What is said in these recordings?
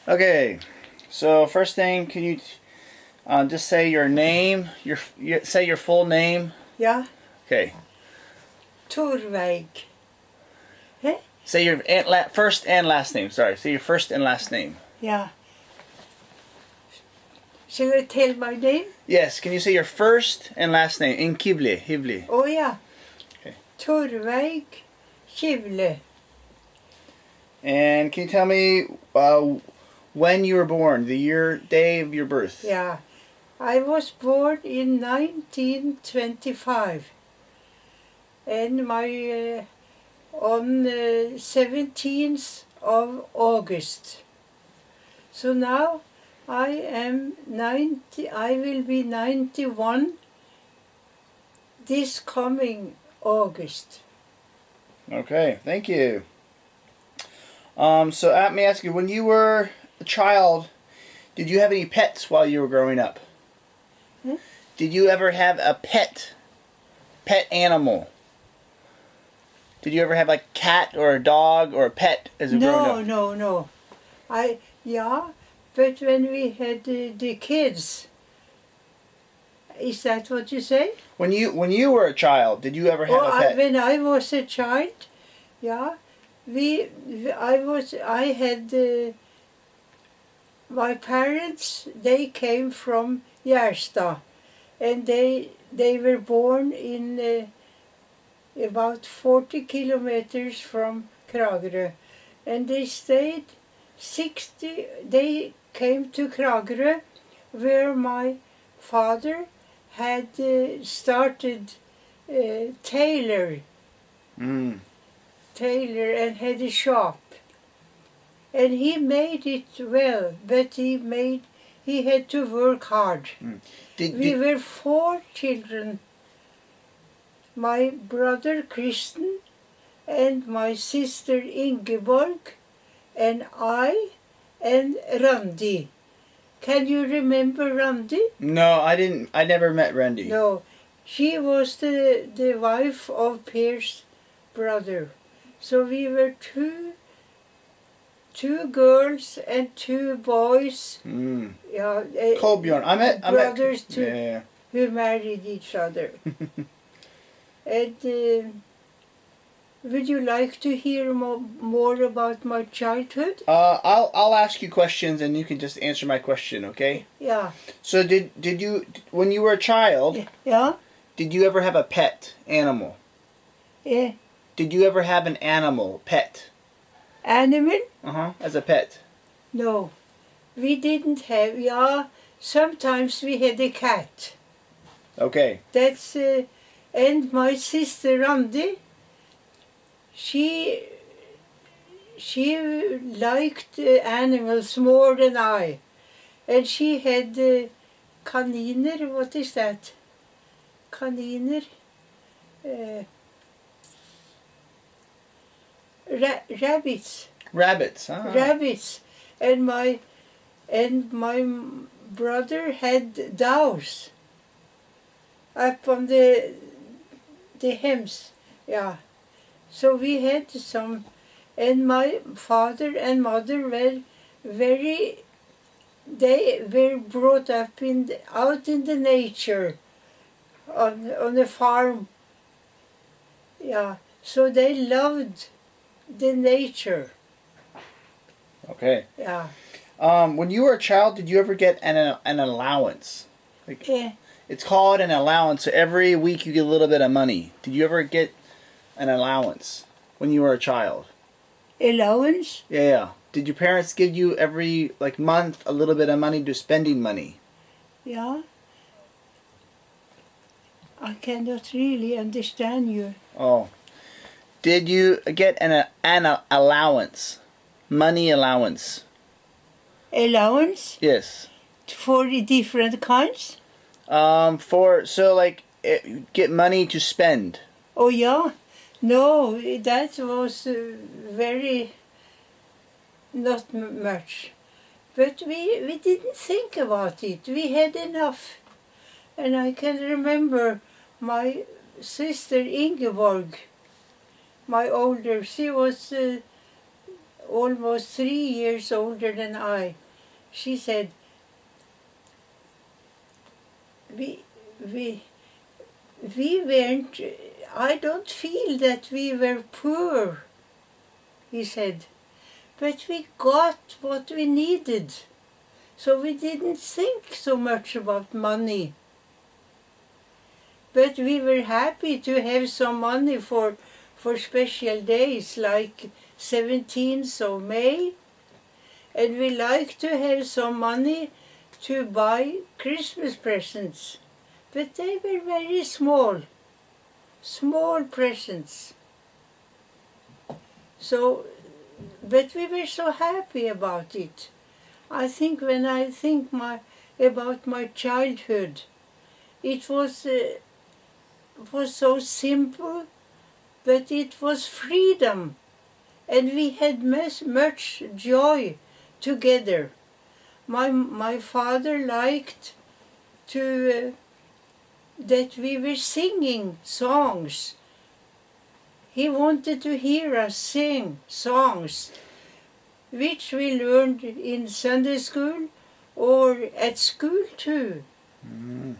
Okay, so first thing, can you just say your name? Say your full name. Ja, Okay. Torveig. Hè? Say your first and last name. Sorry. Say your first and last name. Ja. Shall I tell my name? Yes. Can you say your first and last name in Kivle? Kivle. Oh ja. Okay. Torveig Kivle. And can you tell me when you were born, the year, day of your birth? Yeah. I was born in 1925. And my on 17th of August. So now I am 90. I will be 91 this coming August. Okay. Thank you. So let me ask you: when you were a child, did you have any pets while you were growing up? Hmm? Did you ever have a pet animal? Did you ever have like a cat or a dog or a pet as a growing up? No. But when we had the kids, is that what you say? When you were a child, did you ever have a pet? When I was a child, yeah, I had my parents. They came from Gjerstad, and they were born in about 40 kilometers from Kragerø, and they stayed 60. They came to Kragerø, where my father had started tailor and had a shop, and he made it well, but he had to work hard. We were 4 children, my brother Kristen and my sister Ingeborg and I and Randi. Can you remember Randi? No, I didn't. I never met Randy. No, she was the wife of Per's brother. So we were two girls and 2 boys. Yeah, Kolbjorn. I met brothers yeah. who married each other. And would you like to hear more about my childhood? I'll ask you questions and you can just answer my question, okay? Yeah. So did you, when you were a child? Yeah. Did you ever have a pet animal? Yeah. Did you ever have an animal pet? Animal? As a pet. No, we didn't have. Yeah, sometimes we had a cat. Okay. That's and my sister Randi. She liked animals more than I, and she had kaniner. What is that? Kaniner. Rabbits. Rabbits. Rabbits, and my brother had doves up on the hems. Yeah. So we had some, and my father and mother were they were brought up out in the nature, on the farm. Yeah, so they loved the nature. Okay. Yeah. When you were a child, did you ever get an allowance? Yeah. It's called an allowance. So every week you get a little bit of money. Did you ever get an allowance when you were a child? Allowance? Yeah. Did your parents give you every month a little bit of money to spending money? Yeah. I cannot really understand you. Oh. Did you get an allowance? Money allowance? Allowance? Yes. For the different kinds? Get money to spend. Oh yeah. No, that was very not much. But we didn't think about it. We had enough. And I can remember my sister Ingeborg, my older, she was almost 3 years older than I, she said, we weren't, I don't feel that we were poor, he said, but we got what we needed. So we didn't think so much about money. But we were happy to have some money for special days like 17th of May. And we like to have some money to buy Christmas presents. But they were very small presents. So, but we were so happy about it. I think when I think about my childhood, it was so simple, but it was freedom, and we had much joy together. My father liked to that we were singing songs. He wanted to hear us sing songs, which we learned in Sunday school or at school too. Mm.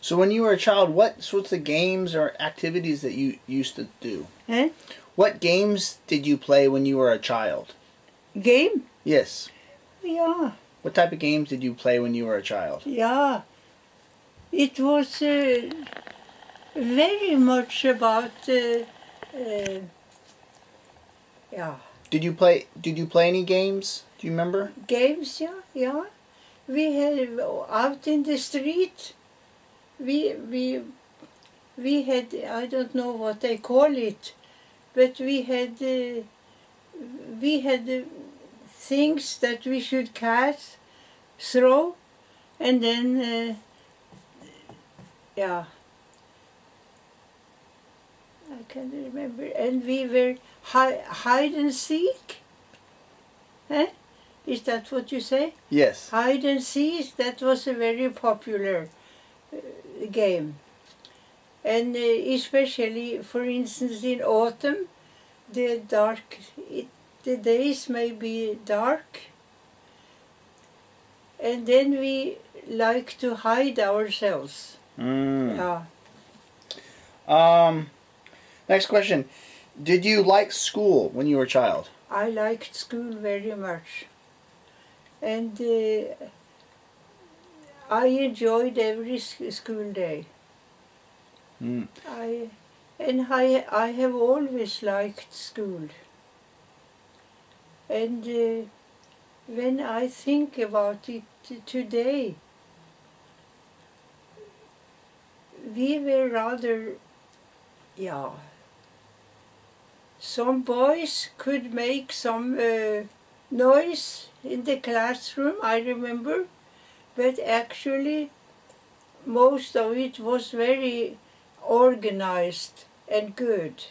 So when you were a child, what sorts of games or activities that you used to do? Eh? What games did you play when you were a child? Game? Yes. Yeah. What type of games did you play when you were a child? Yeah. It was very much about yeah. Did you play any games? Do you remember? Games, yeah. We had out in the street. We had, I don't know what they call it, but we had things that we should cast, throw, and then yeah. I can't remember. And we were hide and seek. Eh? Is that what you say? Yes. Hide and seek, that was a very popular game. And especially, for instance, in autumn, the days may be dark. And then we like to hide ourselves. Mm. Yeah. Next question. Did you like school when you were a child? I liked school very much. And I enjoyed every school day. Mm. I have always liked school. And when I think about it today, we were rather, yeah. Some boys could make some noise in the classroom, I remember, but actually most of it was very organized and good.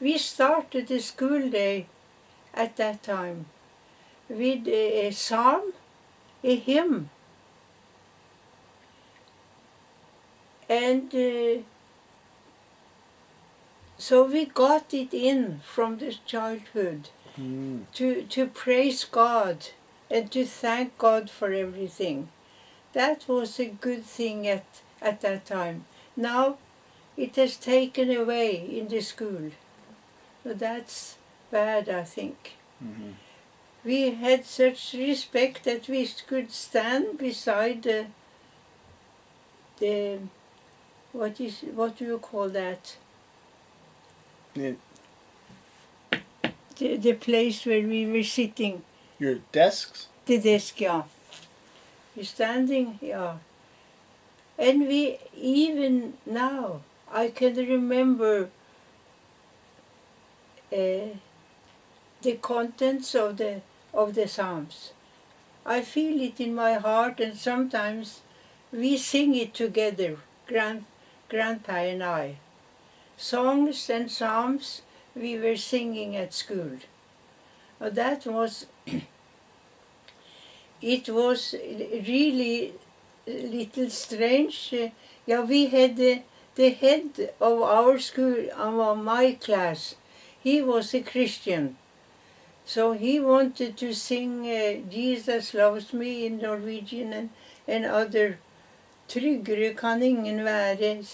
We started the school day at that time with a psalm, a hymn, and so we got it in from the childhood to praise God and to thank God for everything. That was a good thing at that time. Now it has taken away in the school. So that's bad, I think. Mm-hmm. We had such respect that we could stand beside the what do you call that? Yeah. The place where we were sitting. Your desks? The desk, yeah. We're standing, yeah. And we, even now, I can remember the contents of the Psalms. I feel it in my heart, and sometimes we sing it together, Grandpa and I. Songs and psalms we were singing at school. That was, it was really a little strange. Yeah, we had the head of our school, of my class. he was a Christian. So he wanted to sing Jesus loves me in Norwegian and other. Tryggere kan ingen være,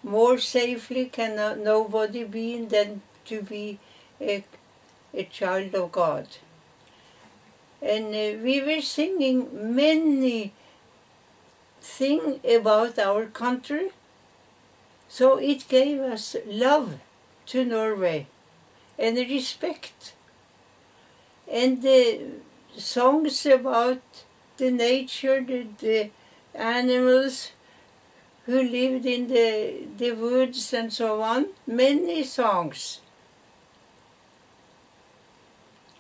more safely can nobody be than to be a child of God. And we were singing many things about our country, so it gave us love to Norway and respect. And the songs about the nature, the animals who lived in the woods and so on, many songs.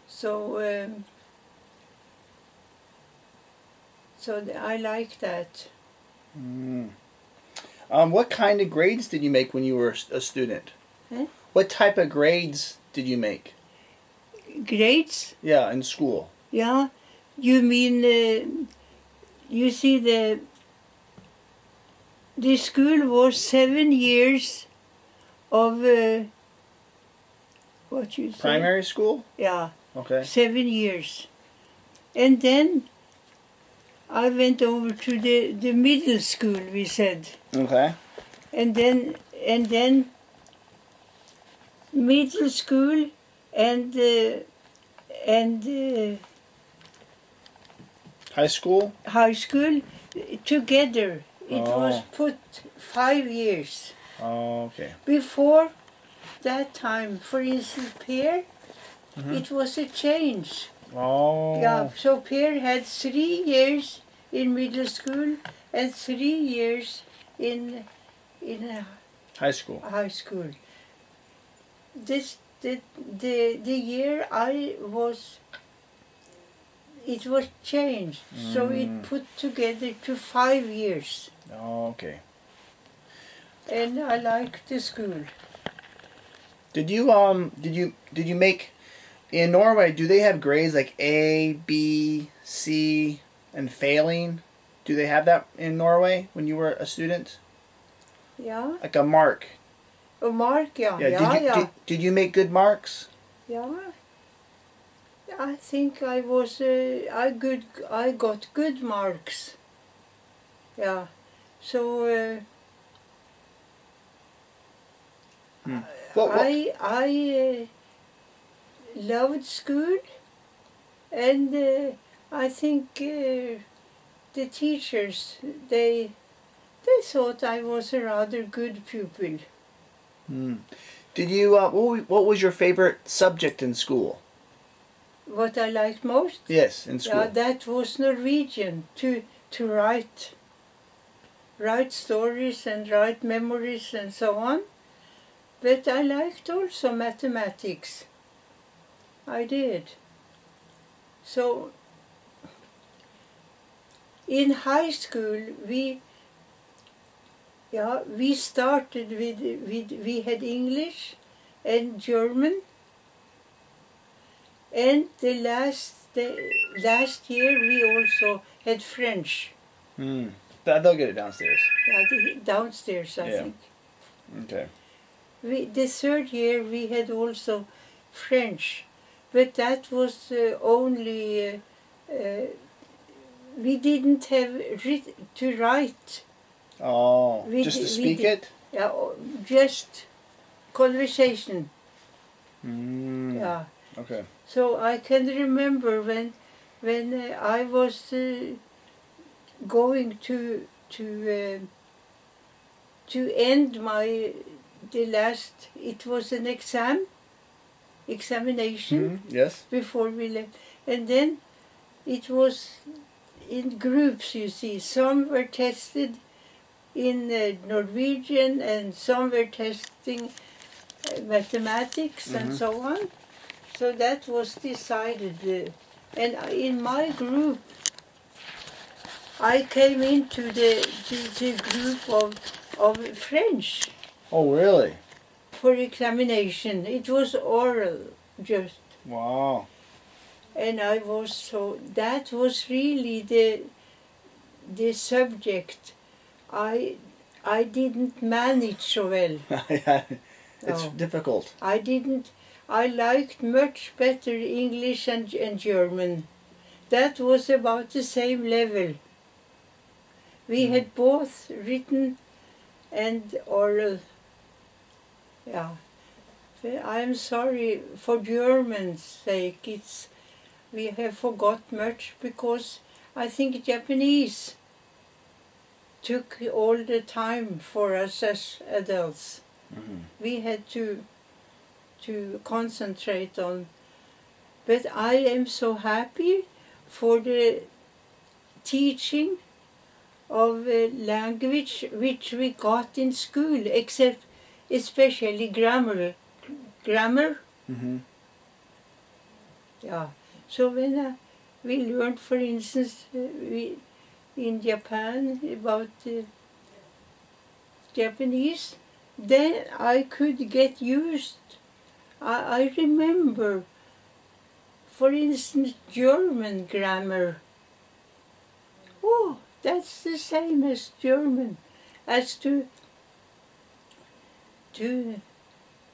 So I like that. What kind of grades did you make when you were a student? Huh? What type of grades did you make? Grades? Yeah, in school. Yeah, you mean, you see the school was 7 years of, what you say? Primary school? Yeah, Okay. 7 years. And then I went over to the middle school, we said. Okay. And then middle school and High school? high school together. It was Oh. put 5 years. Oh, okay. Before that time, for instance, Per, Mhm. it was a change. Oh. Yeah, so Per had 3 years in middle school and 3 years in High school. high school. The year I was, it was changed, so it put together to 5 years, Oh, okay. and I liked the school. Did you make in Norway? Do they have grades like A, B, C, and failing? Do they have that in Norway when you were a student? Yeah, Like a mark? a mark, yeah. Did you make good marks? Yeah, I think I was I got good marks. Yeah, so What? I loved school, and I think the teachers they thought I was a rather good pupil. Did you? What was your favorite subject in school? What I liked most? Yes, in school. Yeah, that was Norwegian, to write stories and write memories and so on. But I liked also mathematics. I did. So in high school we started with we had English and German, and the last year we also had French. They'll get it downstairs. Yeah, downstairs, I think. Okay. The third year we had also French, but that was only we didn't have to write. Oh, just to speak it? Yeah, just conversation. Yeah. Okay. So I can remember when I was going to end the last. It was an examination Yes. before we left, and then it was in groups. You see, some were tested in Norwegian, and some were testing mathematics and so on. So that was decided. And in my group, I came into the group of French Oh, really? for examination. It was oral, just. Wow. And I was that was really the subject. I didn't manage so well. It's difficult. I didn't. I liked much better English and German. That was about the same level. We had both written and oral. Yeah. I'm sorry for German's sake. We have forgot much because I think Japanese took all the time for us as adults. We had to concentrate on. But I am so happy for the teaching of language which we got in school, except especially grammar. Yeah. So when we learned, for instance, in Japan about Japanese, then I could get used. I remember, for instance, German grammar. Oh, that's the same as German, as to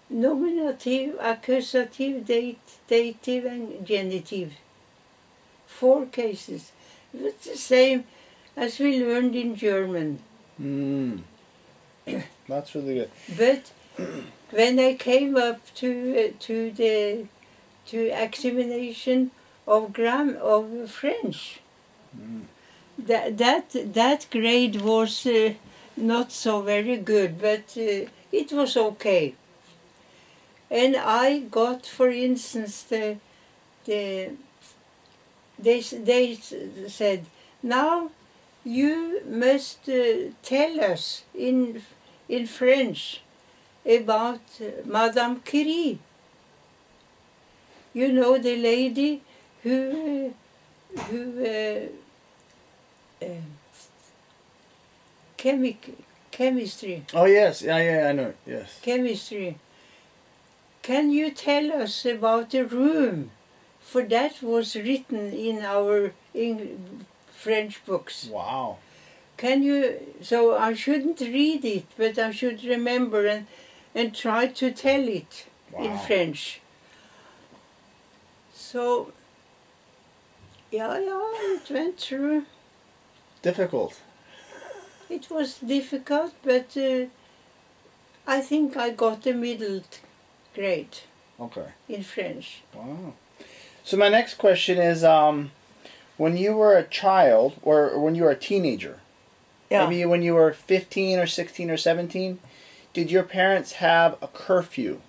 nominative, accusative, dative, and genitive. 4 cases. It's the same as we learned in German. That's really good. But when I came up to examination of French, that grade was not so very good, but it was okay. And I got, for instance, they said, now you must tell us in French about Madame Curie. You know, the lady who chemistry. Oh yes, yeah, I know. Yes. Chemistry. Can you tell us about the room? For that was written in our French books. Wow. Can you? So I shouldn't read it, but I should remember and try to tell it in French. So, yeah, it went through. Difficult. It was difficult, but I think I got a middle grade. Okay. In French. Wow. So my next question is, when you were a child or when you were a teenager, maybe when you were 15 or 16 or 17, did your parents have a curfew?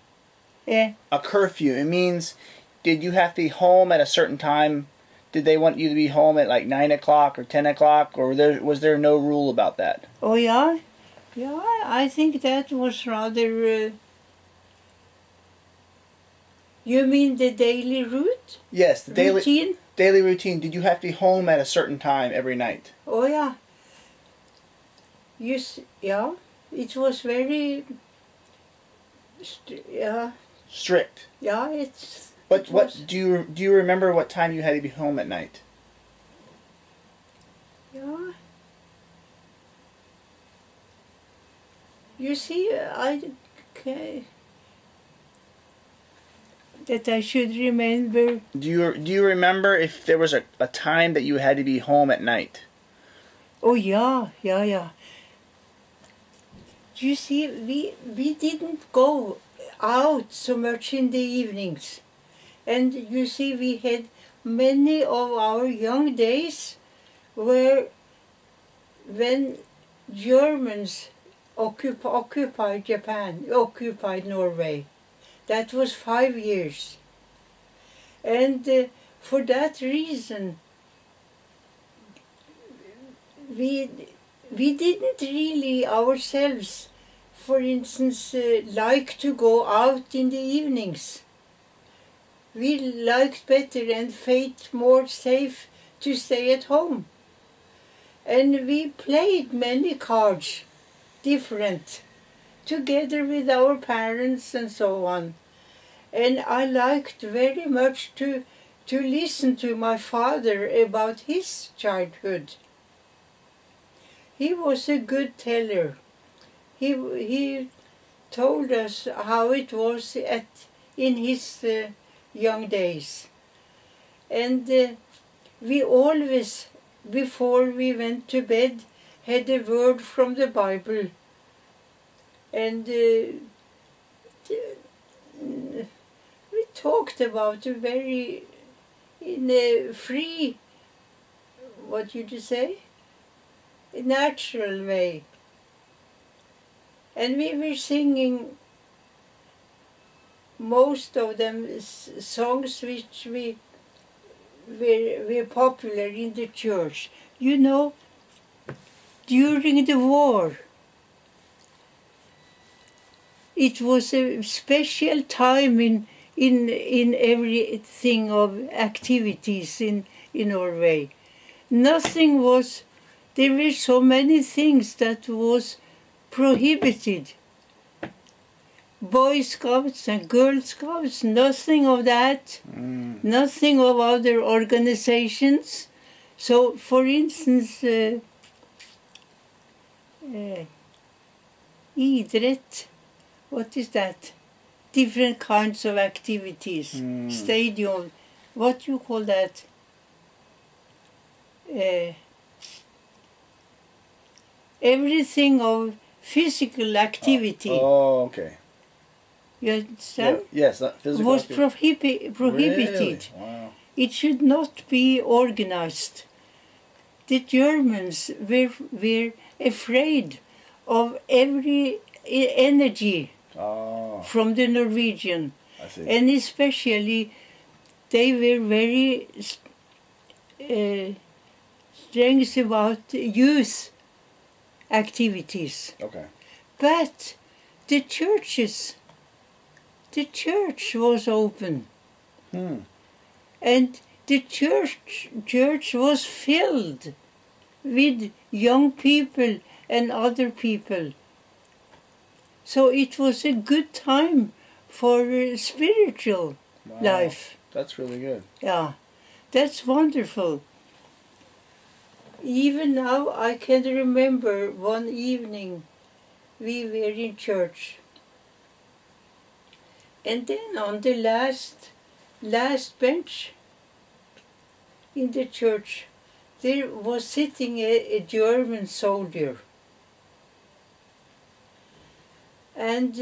Yeah. A curfew. It means, did you have to be home at a certain time? Did they want you to be home at like 9 o'clock or 10 o'clock? Or was there no rule about that? Oh, yeah? Yeah, I think that was rather... You mean the daily route? Yes, the routine? Daily routine. Did you have to be home at a certain time every night? Oh, yeah. Yeah, it was very... Strict. Yeah, What do you remember what time you had to be home at night? Yeah. You see, that I should remember. Do you remember if there was a time that you had to be home at night? Oh, yeah. You see, we didn't go out so much in the evenings. And you see, we had many of our young days when Germans occupied Japan, occupied Norway. That was 5 years. And for that reason, we didn't really ourselves, for instance, like to go out in the evenings. We liked better and felt more safe to stay at home. And we played many cards, different, together with our parents and so on. And I liked very much to listen to my father about his childhood. He was a good teller. He told us how it was in his young days. And we always, before we went to bed, had a word from the Bible. And we talked about a very, in a free, what you say, a natural way. And we were singing most of them songs which were popular in the church. You know, during the war, it was a special time in everything of activities in Norway. Nothing was, there were so many things that was prohibited. Boy Scouts and Girl Scouts, nothing of that, nothing of other organizations. So, for instance, idrett, what is that? Different kinds of activities, stadium, what do you call that? Everything of physical activity. Oh, okay. You understand? Yeah. Yes, physical was activity. prohibited. Really? Wow. It should not be organized. The Germans were afraid of every energy from the Norwegian. I see. And especially they were very strong about youth activities. Okay. But the church was open. And the church was filled with young people and other people. So it was a good time for spiritual life. That's really good. Yeah, that's wonderful. Even now I can remember one evening we were in church. And then on the last bench in the church, there was sitting a German soldier. And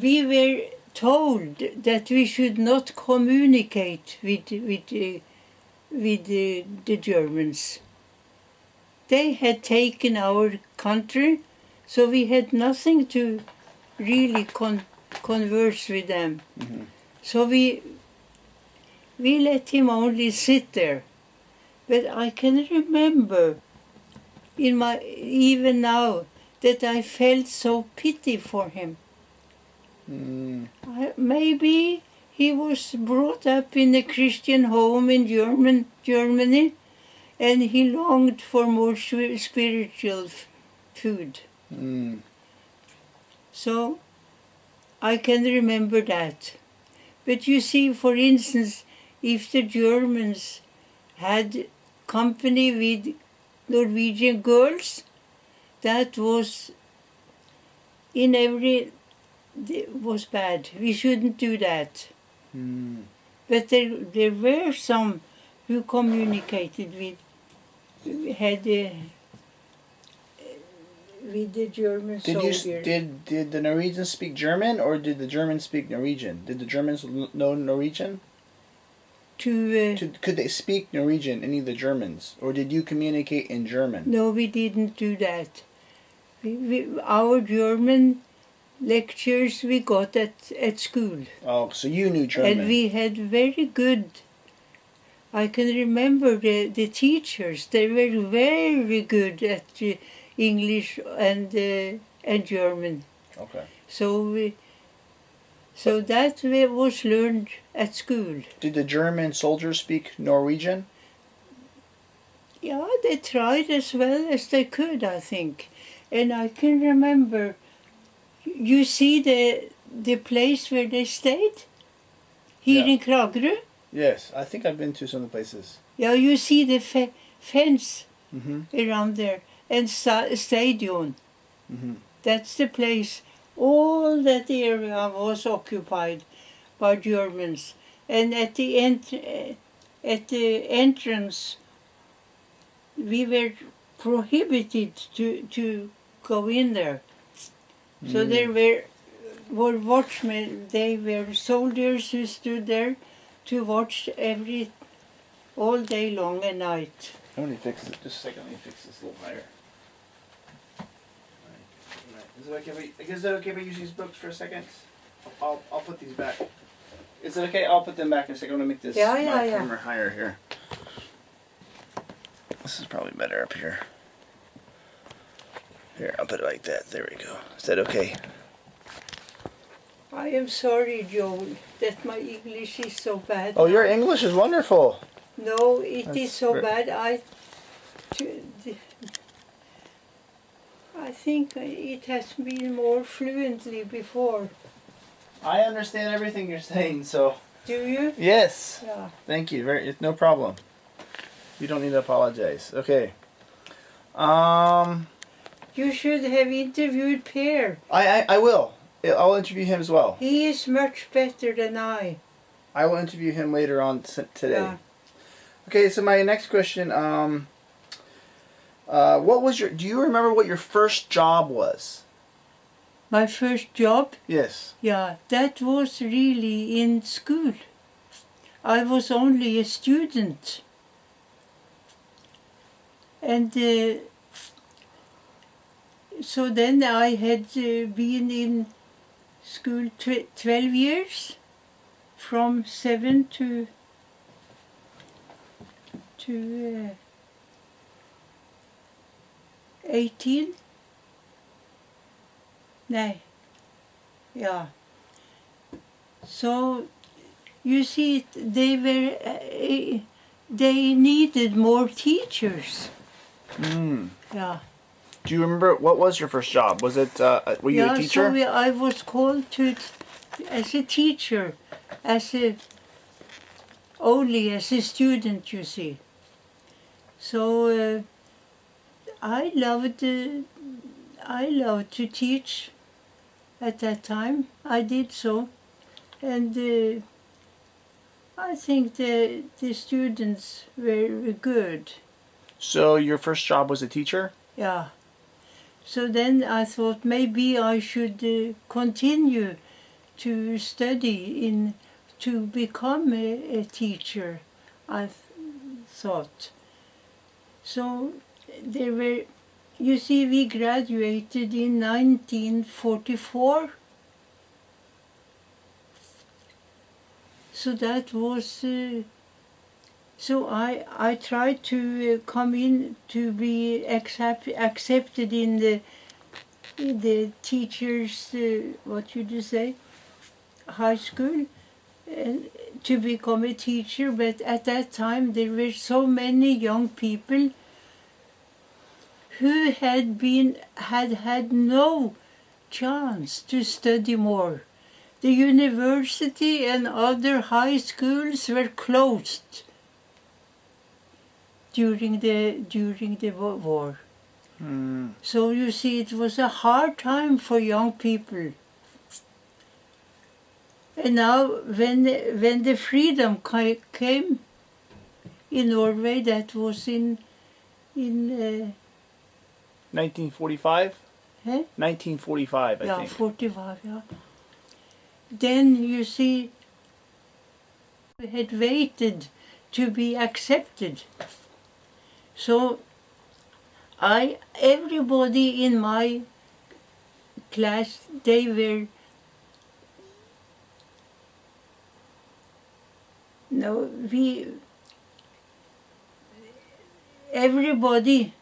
we were told that we should not communicate with the Germans. They had taken our country, so we had nothing to really converse with them. So we let him only sit there. But I can remember even now that I felt so pity for him. Maybe he was brought up in a Christian home in Germany, and he longed for more spiritual food. So I can remember that. But you see, for instance, if the Germans had company with Norwegian girls, that was was bad. We shouldn't do that. But there were some who communicated with the German soldiers. Did the Norwegians speak German, or did the Germans speak Norwegian? Did the Germans know Norwegian? Could they speak Norwegian, any of the Germans, or did you communicate in German? No, we didn't do that. Our German lectures we got at school. Oh, so you knew German. And we had very good. I can remember the teachers. They were very good at English and German. Okay. So that was learned at school. Did the German soldiers speak Norwegian? Yeah, they tried as well as they could, I think. And I can remember, you see the place where they stayed? Here in Kragerø? Yes, I think I've been to some of the places. Yeah, you see the fence around there. And stadium. That's the place All that area was occupied by Germans, and at the entrance we were prohibited to go in there. So there were watchmen. They were soldiers who stood there to watch all day long and night. Let me fix it. Just a second. Let me fix this a little higher. Is it okay if I use these books for a second? I'll put these back. Is it okay? I'll put them back in a second. I'm gonna make this camera higher here. This is probably better up here. Here, I'll put it like that. There we go. Is that okay? I am sorry, Joel, that my English is so bad. Oh, your English is wonderful. No, it is so bad. I think it has been more fluently before. I understand everything you're saying, so. Do you? Yes. Yeah. Thank you. It's no problem. You don't need to apologize. Okay. You should have interviewed Per. I will. I'll interview him as well. He is much better than I. I will interview him later on today. Yeah. Okay, so my next question, do you remember what your first job was? My first job? Yes. Yeah, that was really in school. I was only a student. And so then I had been in school 12 years, from 7 to 18. No. Yeah. So you see, they needed more teachers. Yeah. Do you remember what was your first job? Was it were you a teacher? So I was called as a teacher, only as a student, you see. So I loved to teach at that time. I did so, and I think the students were good. So your first job was a teacher? Yeah. So then I thought maybe I should continue to study to become a teacher, I thought. So there were, you see, we graduated in 1944. So that was, so I tried to come in to be accepted in the teachers, what should you say, high school, and to become a teacher. But at that time there were so many young people who had no chance to study more. The university and other high schools were closed during the war. So you see, it was a hard time for young people. And now, when the freedom came in Norway, that was in 1945. 1945, I think. Yeah, 45. Yeah. Then you see, we had waited to be accepted. So everybody in my class, everybody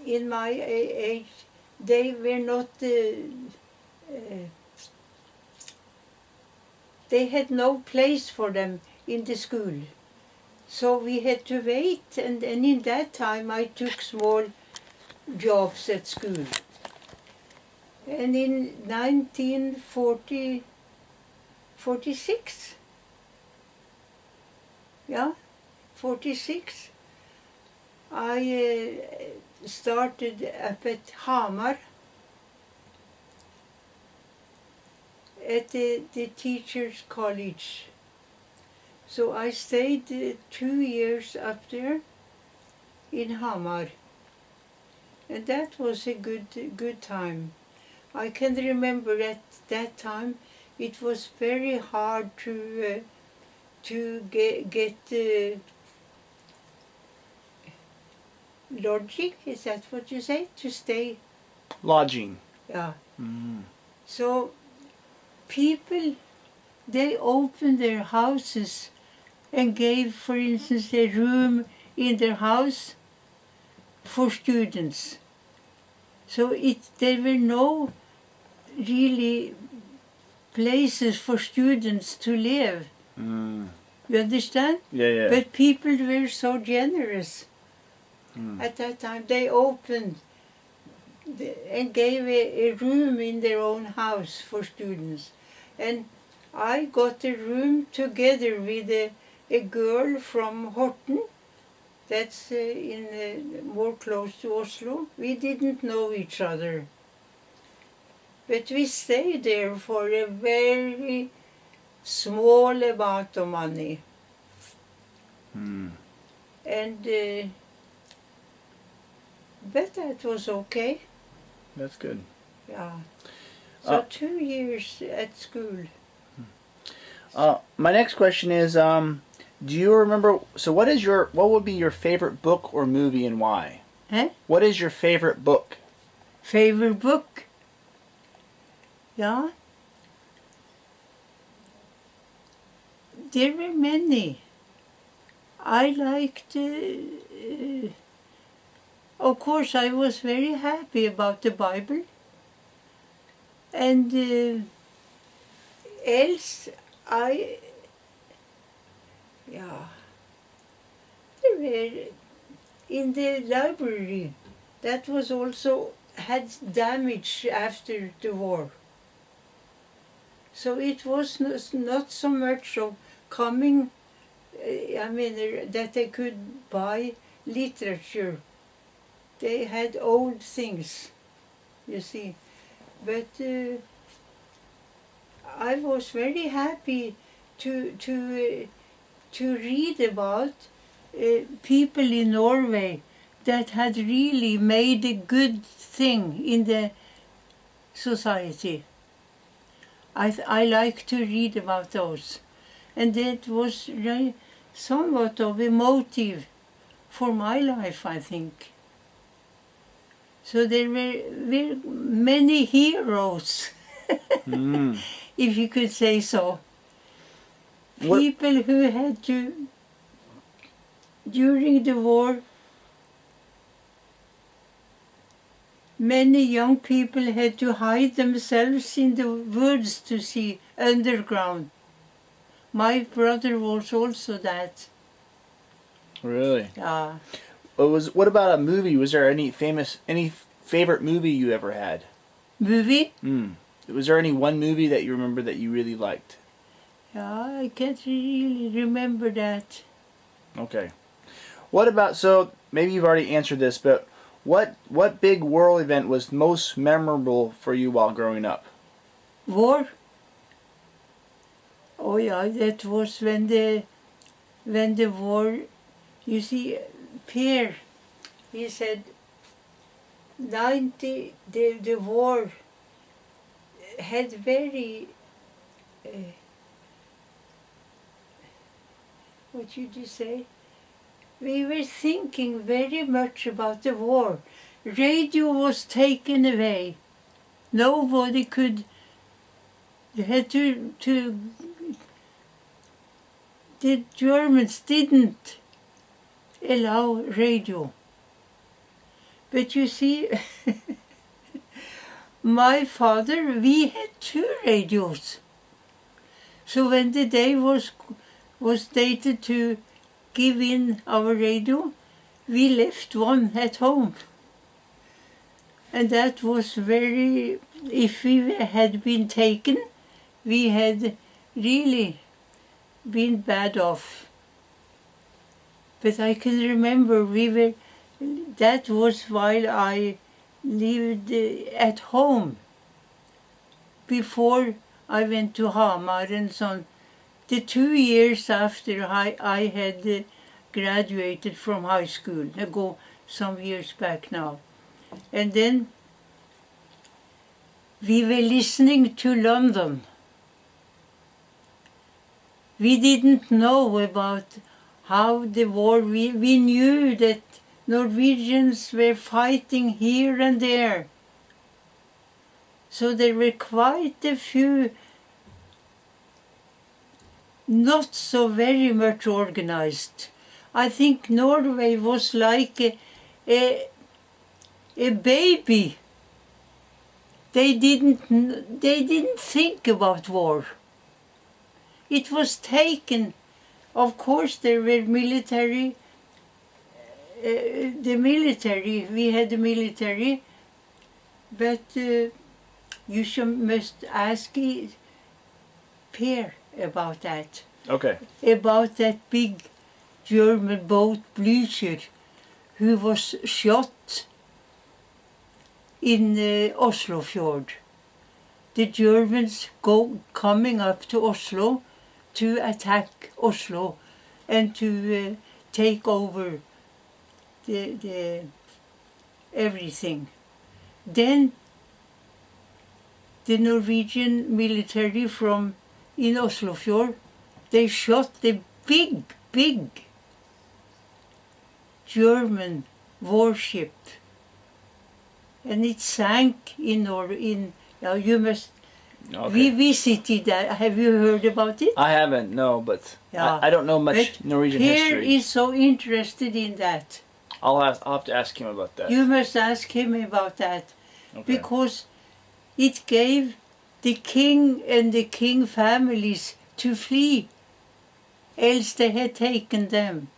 in my age, they were not, they had no place for them in the school. So we had to wait, and in that time I took small jobs at school. And in 1946, yeah, 46, I started up at Hamar, at the teachers' college. So I stayed 2 years up there in Hamar. And that was a good time. I can remember at that time it was very hard to get lodging, is that what you say? To stay? Lodging. Yeah. Mm. So people, they opened their houses and gave, for instance, a room in their house for students. So there were no really places for students to live. Mm. You understand? Yeah. But people were so generous. At that time. They opened and gave a room in their own house for students. And I got a room together with a girl from Horten, that's more close to Oslo. We didn't know each other. But we stayed there for a very small amount of money. Mm. And but that was okay. That's good. Yeah. So 2 years at school. My next question is, do you remember? So, what would be your favorite book or movie, and why? Huh? What is your favorite book? Favorite book? Yeah. There were many. I liked. Of course, I was very happy about the Bible. And else, there were in the library. That was also had damage after the war. So it was not so much of coming. That they could buy literature. They had old things, you see. But I was very happy to read about people in Norway that had really made a good thing in the society. I like to read about those. And that was somewhat of a motive for my life, I think. So there were many heroes, if you could say so. People who had to, during the war, many young people had to hide themselves in the woods to see underground. My brother was also that. Really? Yeah. What about a movie? Was there any favorite movie you ever had? Movie? Was there any one movie that you remember that you really liked? Yeah, I can't really remember that. Okay. What about, so maybe you've already answered this, but what big world event was most memorable for you while growing up? War? Oh yeah, that was when the war, you see, Pierre, he said, the war had very, what should you say? We were thinking very much about the war. Radio was taken away. Nobody could, you had to the Germans didn't allow radio. But you see, my father, we had 2 radios. So when the day was dated to give in our radio, we left one at home. And that was very, if we had been taken, we had really been bad off. But I can remember that was while I lived at home, before I went to Hamar and so the 2 years after I had graduated from high school. I go some years back now. And then we were listening to London. We didn't know about how the war, we knew that Norwegians were fighting here and there. So there were quite a few not so very much organized. I think Norway was like a baby. They didn't think about war. It was taken. Of course, there were military. We had the military, but you must ask Per about that. Okay. About that big German boat, Blücher, who was shot in Oslofjord. The Germans coming up to Oslo to attack Oslo and to take over the everything. Then the Norwegian military from in Oslofjord, they shot the big German warship, and it sank you must. Okay. We visited that. Have you heard about it? I haven't, no, but Yeah. I don't know much But Norwegian Pierre history. is so interested in that. I'll have to ask him about that. You must ask him about that, Okay. because it gave the king and the king families to flee, else they had taken them.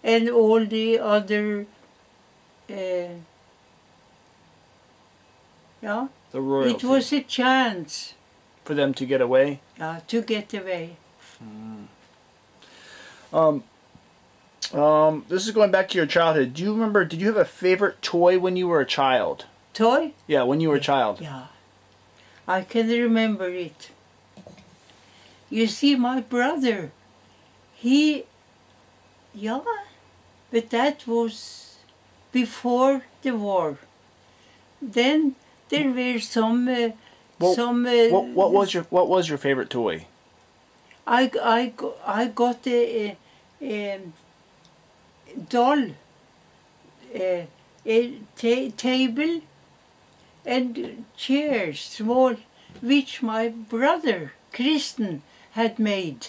And all the other, The royalty. it was a chance for them to get away. to get away. This is going back to your childhood. Do you remember? Did you have a favorite toy when you were a child? Toy? Yeah, when you were a child. Yeah, I can remember it. You see, my brother, but that was before the war. Then there were some. What was your favorite toy? I got a doll, a table, and chairs, small, which my brother Kristen had made.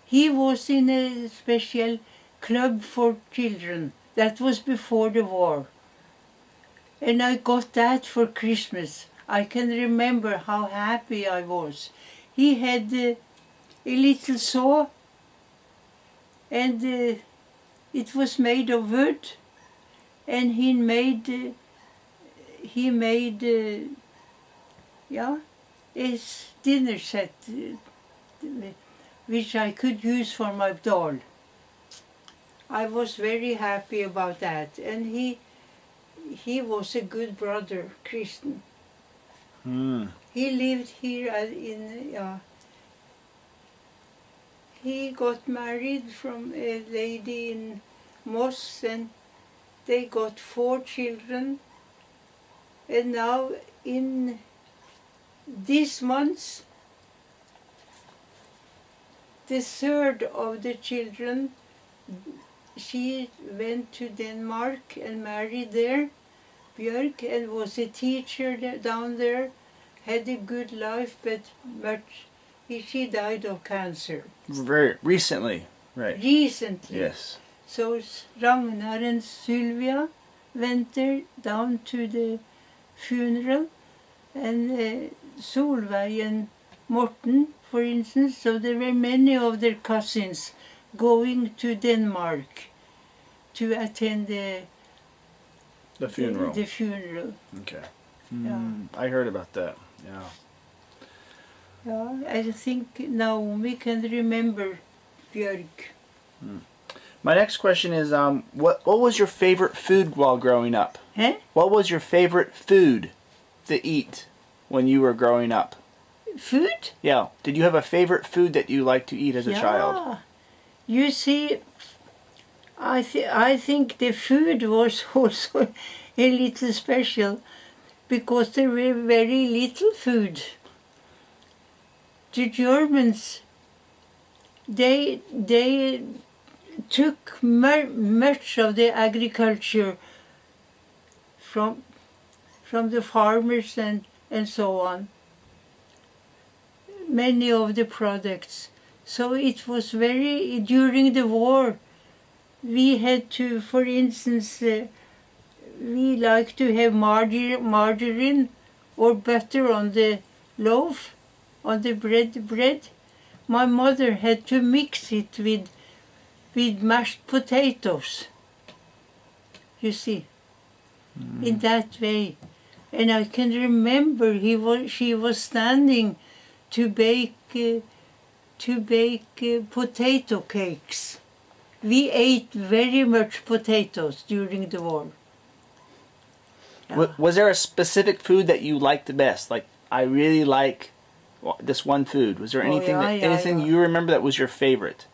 He was in a special club for children. That was before the war. And I got that for Christmas. I can remember how happy I was. He had a little saw, and it was made of wood, and he made a dinner set which I could use for my doll. I was very happy about that, and he was a good brother, Kristen. He lived here he got married from a lady in Moss, and they got 4 children. And now in this month, the 3rd of the children, she went to Denmark and married there, Björk, and was a teacher down there, had a good life, but she died of cancer. Very recently, right? Recently. Yes. So Ragnar and Sylvia went there down to the funeral, and Solveig and Morten, for instance. So there were many of their cousins going to Denmark to attend the funeral. The funeral. Okay. Yeah. I heard about that. Yeah. Yeah, I think Naomi can remember Björk. My next question is, what was your favorite food while growing up? Huh? What was your favorite food to eat when you were growing up? Food? Yeah. Did you have a favorite food that you liked to eat as a child? You see, I think the food was also a little special because there were very little food. The Germans, they took much of the agriculture from the farmers and so on. Many of the products. So it was very, during the war, we had to, for instance, we like to have margarine or butter on the loaf, on the bread. My mother had to mix it with mashed potatoes, you see, in that way. And I can remember she was standing to bake potato cakes. We ate very much potatoes during the war. Yeah. Was there a specific food that you liked the best? Like, I really like this one food. Was there anything anything you remember that was your favorite?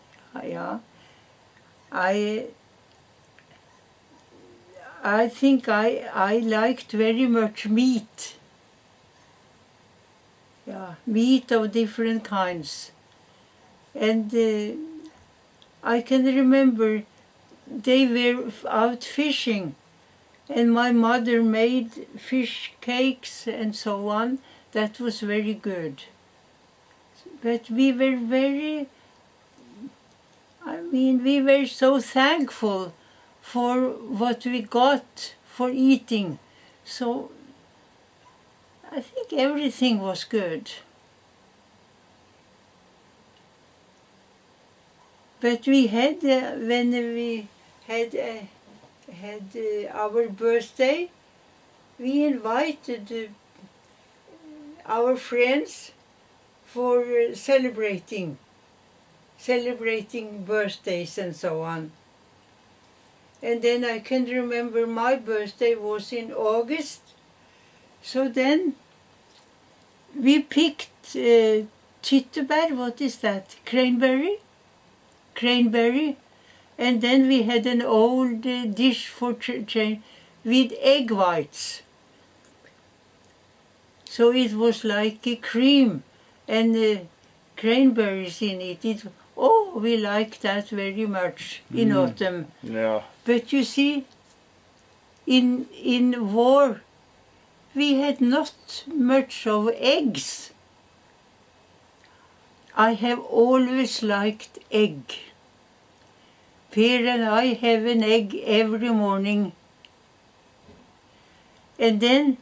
Yeah. I think I liked very much meat. Yeah, meat of different kinds. And I can remember they were out fishing and my mother made fish cakes and so on. That was very good. But we were we were so thankful for what we got for eating. So I think everything was good. But we had, when we had our birthday, we invited our friends for celebrating birthdays and so on. And then I can remember my birthday was in August. So then we picked tyttebær, what is that? Cranberry, and then we had an old dish for with egg whites. So it was like a cream and cranberries in it. We liked that very much in autumn. Yeah. But you see, in war, we had not much of eggs. I have always liked egg. Per and I have an egg every morning. And then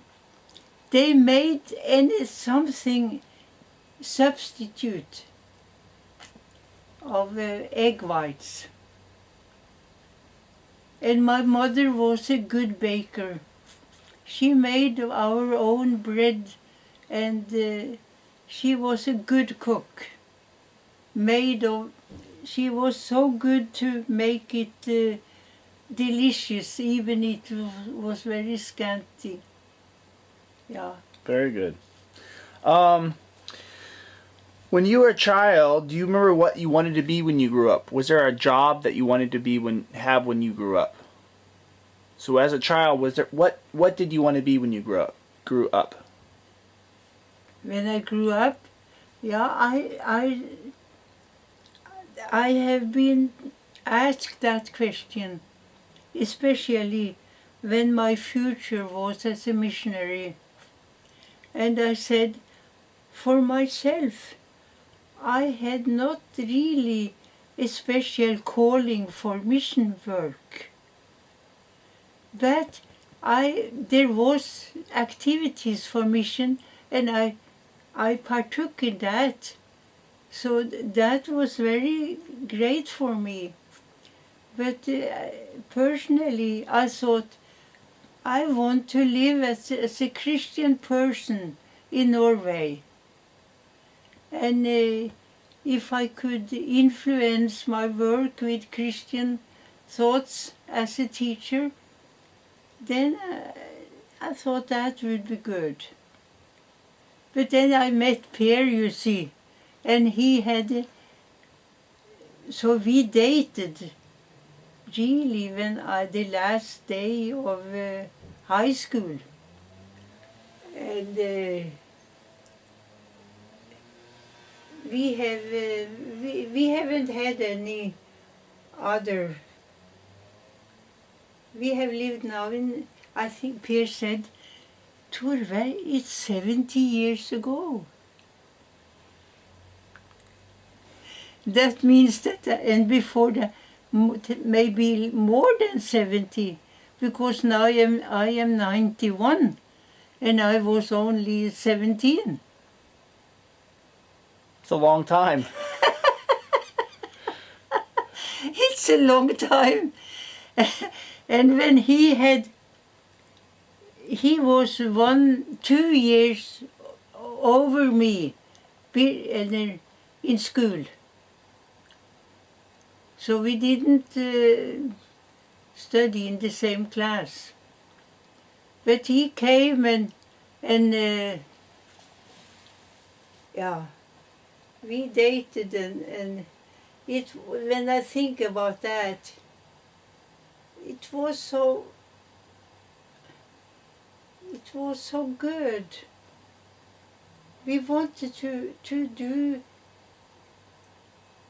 they made something substitute of egg whites. And my mother was a good baker. She made our own bread and she was a good cook. She was so good to make it delicious, even it was very scanty. Yeah. Very good. When you were a child, do you remember what you wanted to be when you grew up? Was there a job that you wanted to be have when you grew up? So as a child, was there what did you want to be when you grew up? When I grew up, yeah, I have been asked that question, especially when my future was as a missionary. And I said, for myself, I had not really a special calling for mission work. But there was activities for mission and I partook in that. So that was very great for me. But personally, I thought, I want to live as a Christian person in Norway. And if I could influence my work with Christian thoughts as a teacher, then I thought that would be good. But then I met Per, you see, and he had, so we dated really when the last day of high school. And we haven't had any other. We have lived now in, I think Per said, Torveig, it's 70 years ago. That means that, and before that, maybe more than 70, because now I am 91, and I was only 17. It's a long time. It's a long time. And when he was 2 years over me in school. So we didn't study in the same class. But he came and yeah, we dated and it, when I think about that, it was so good. We wanted to do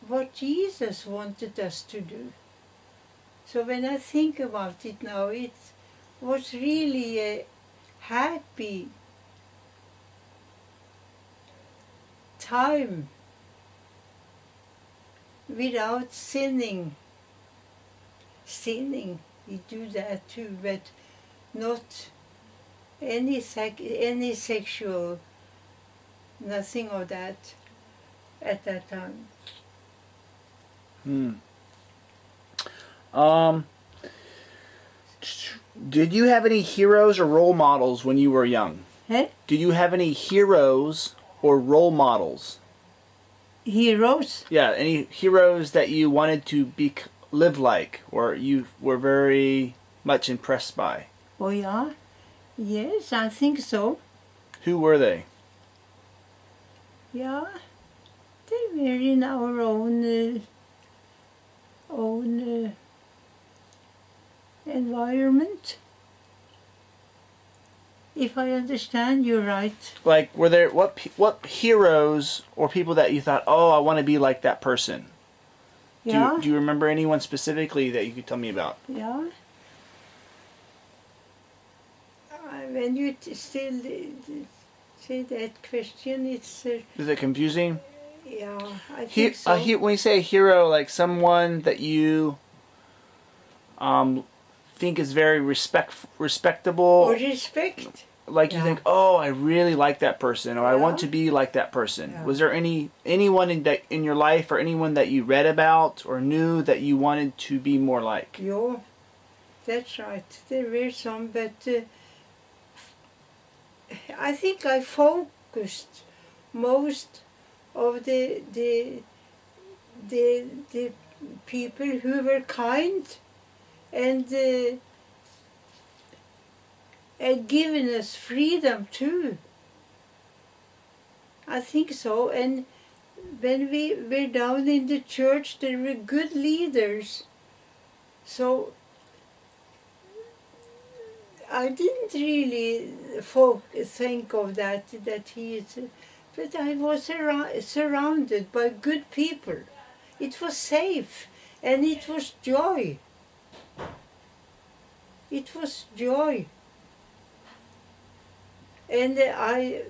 what Jesus wanted us to do. So when I think about it now, it was really a happy time without sinning. Sinning, we do that too, but not any sexual, nothing of that at that time. Did you have any heroes or role models when you were young? Eh? Did you have any heroes or role models? Heroes? Yeah, any heroes that you wanted to live like, or you were very much impressed by? Oh yeah? Yes, I think so. Who were they? Yeah, they were in our own environment. If I understand you right. Like, were there what heroes or people that you thought, oh, I want to be like that person? Yeah. Do you remember anyone specifically that you could tell me about? Yeah. When you still say that question, it's Is it confusing? yeah, I think so. When you say a hero, like someone that you think is very respectable. Or respect. Like you think, oh, I really like that person, or I want to be like that person. Yeah. Was there anyone in your life, or anyone that you read about or knew that you wanted to be more like? Yeah, that's right. There were some, but I think I focused most of the people who were kind and given us freedom too. I think so. And when we were down in the church, there were good leaders. So I didn't really think of that he is, but I was surrounded by good people. It was safe, and it was joy. It was joy. And I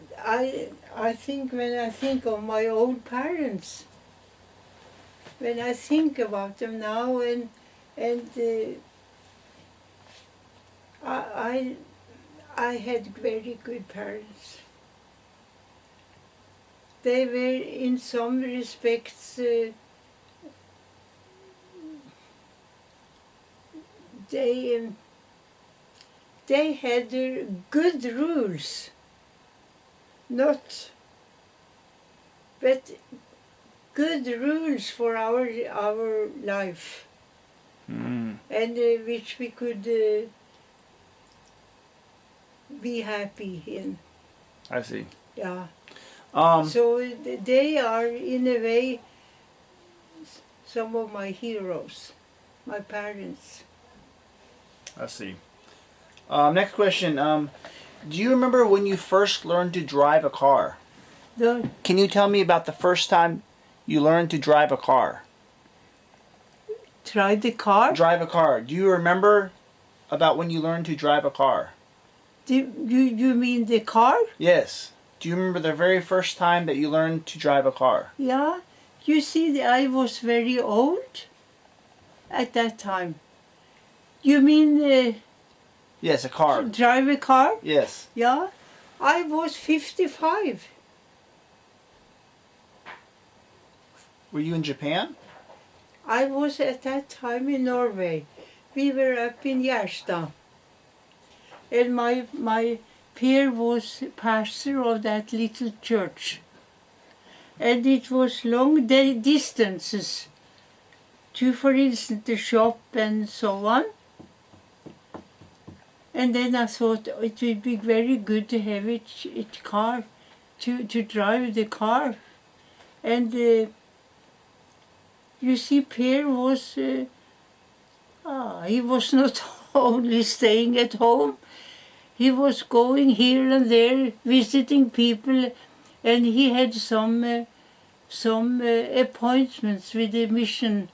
think when I think of my old parents, when I think about them now, and I had very good parents. They were in some respects they had good rules, but good rules for our life, and which we could be happy in. I see. Yeah. Um, So they are, in a way, some of my heroes, my parents. let's see. Next question. Do you remember when you first learned to drive a car? The, Can you tell me about the first time you learned to drive a car? Tried the car. Drive a car. Do you remember about when you learned to drive a car? You mean the car? Yes. Do you remember the very first time that you learned to drive a car? Yeah. You see, I was very old at that time. You mean Yes, a car. drive a car? Yes. Yeah. I was 55. Were you in Japan? I was at that time in Norway. We were up in Gjerstad. And my peer was pastor of that little church. And it was long distances to, for instance, the shop and so on. And then I thought it would be very good to have a car, to drive the car. And you see, Per was, he was not only staying at home, he was going here and there, visiting people, and he had some appointments with the mission